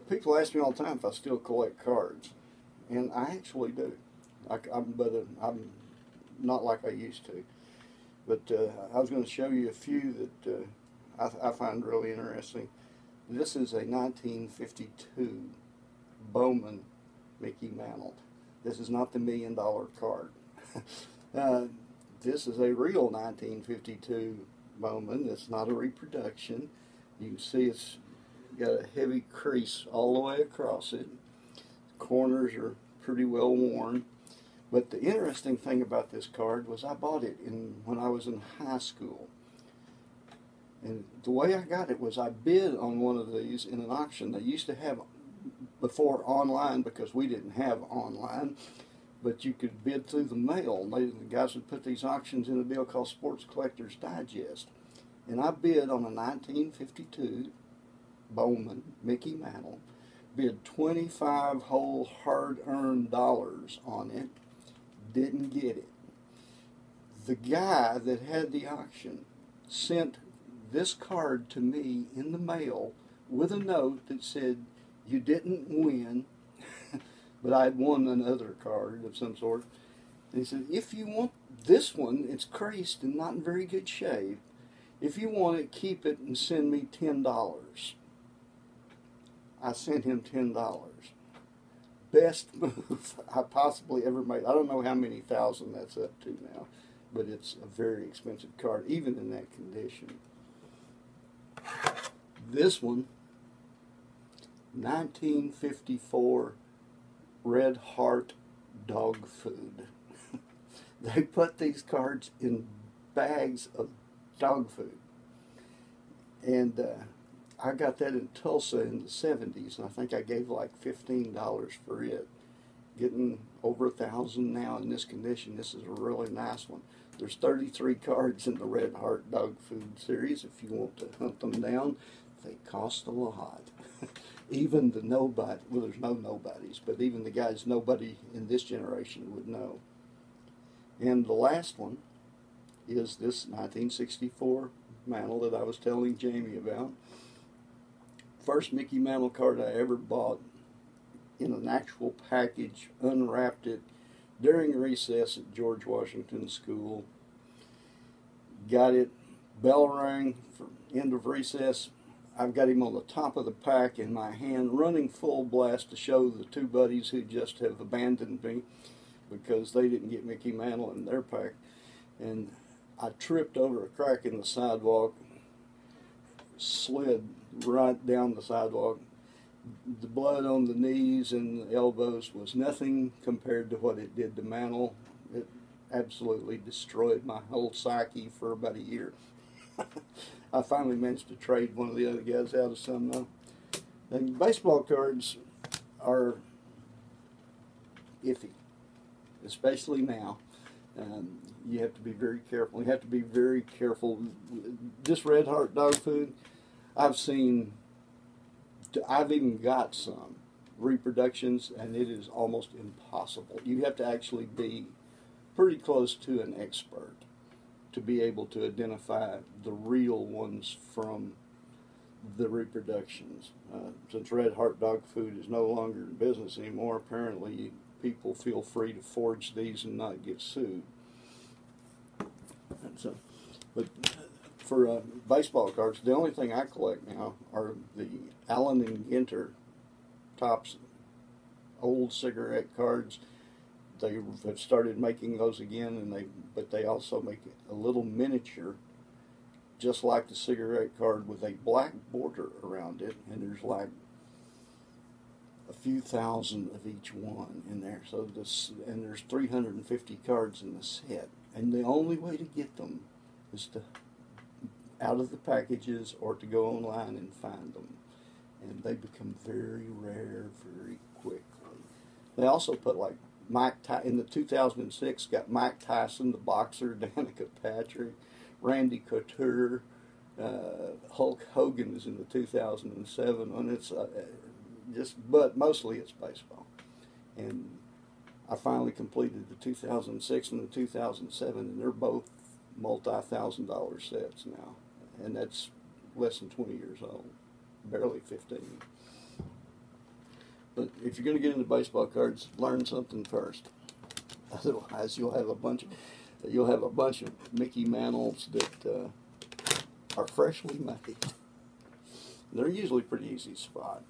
People ask me all the time if I still collect cards, and I actually do. I'm not like I used to. But I was going to show you a few that I find really interesting. This is a 1952 Bowman Mickey Mantle. This is not the $1 million card. uh, this is a real 1952 Bowman. It's not a reproduction. You can see it's got a heavy crease all the way across it. Corners are pretty well worn. But the interesting thing about this card was I bought it when I was in high school. And the way I got it was I bid on one of these in an auction. They used to have before online, because we didn't have online, but you could bid through the mail. The guys would put these auctions in a deal called Sports Collector's Digest. And I bid on a 1952 Bowman Mickey Mantle, bid 25 whole hard-earned dollars on it, didn't get it. The guy that had the auction sent this card to me in the mail with a note that said, "You didn't win," but I had won another card of some sort. And he said, "If you want this one, it's creased and not in very good shape. If you want it, keep it and send me $10. I sent him $10. Best move I possibly ever made. I don't know how many thousand that's up to now, but it's a very expensive card, even in that condition. This one, 1954 Red Heart dog food. They put these cards in bags of dog food. And I got that in Tulsa in the 70s, and I think I gave like $15 for it. Getting over 1,000 now in this condition. This is a really nice one. There's 33 cards in the Red Heart dog food series. If you want to hunt them down, they cost a lot. Even the nobody, well, there's no nobodies, but even the guys nobody in this generation would know. And the last one is this 1964 Mantle that I was telling Jamie about. First Mickey Mantle card I ever bought in an actual package, unwrapped it during recess at George Washington School. Got it, bell rang for end of recess. I've got him on the top of the pack in my hand, running full blast to show the two buddies who just have abandoned me because they didn't get Mickey Mantle in their pack. And I tripped over a crack in the sidewalk, slid right down the sidewalk. The blood on the knees and the elbows was nothing compared to what it did to Mantle. It absolutely destroyed my whole psyche for about a year. I finally managed to trade one of the other guys out of some though. And baseball cards are iffy, especially now. You have to be very careful. You have to be very careful. This Red Heart dog food, I've even got some reproductions, and it is almost impossible. You have to actually be pretty close to an expert to be able to identify the real ones from the reproductions. Since Red Heart dog food is no longer in business anymore, apparently people feel free to forge these and not get sued. So, but for baseball cards, the only thing I collect now are the Allen and Ginter Topps old cigarette cards. They have started making those again, and but they also make a little miniature, just like the cigarette card, with a black border around it, and there's like a few thousand of each one in there. So and there's 350 cards in the set, and the only way to get them is to out of the packages or to go online and find them, and they become very rare very quickly. They also put like in the 2006 got Mike Tyson, the boxer, Danica Patrick, Randy Couture, Hulk Hogan is in the 2007 one. It's but mostly it's baseball. And I finally completed the 2006 and the 2007, and they're both multi-$1,000 sets now, and that's less than 20 years old, barely 15. But if you're going to get into baseball cards, learn something first. Otherwise, you'll have a bunch of Mickey Mantles that are freshly made. They're usually pretty easy to spot.